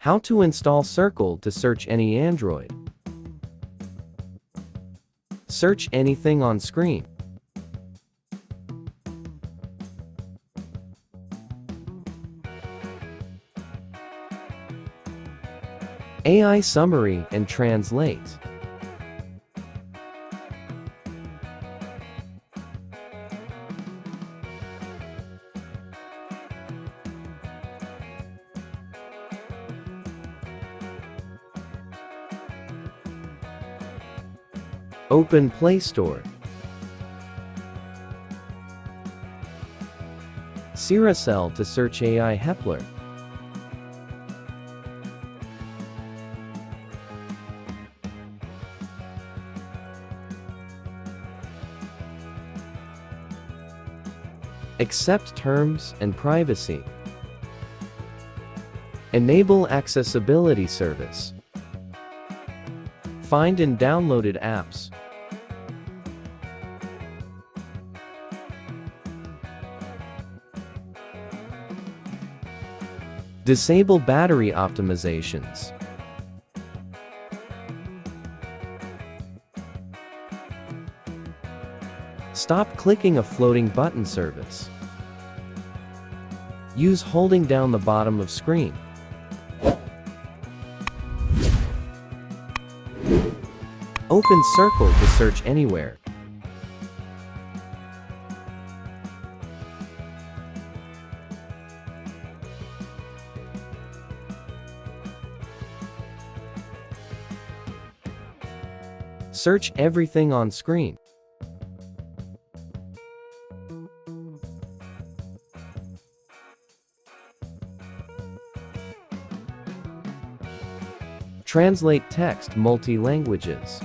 How to install Circle to search any Android. Search anything on screen. AI summary and translate. Open Play Store. Carousel to search AI Hepler. Accept terms and privacy. Enable accessibility service. Find and downloaded apps. Disable battery optimizations. Stop clicking a floating button service. Use holding down the bottom of screen. Open Circle to search anywhere. Search everything on screen. Translate text multi-languages.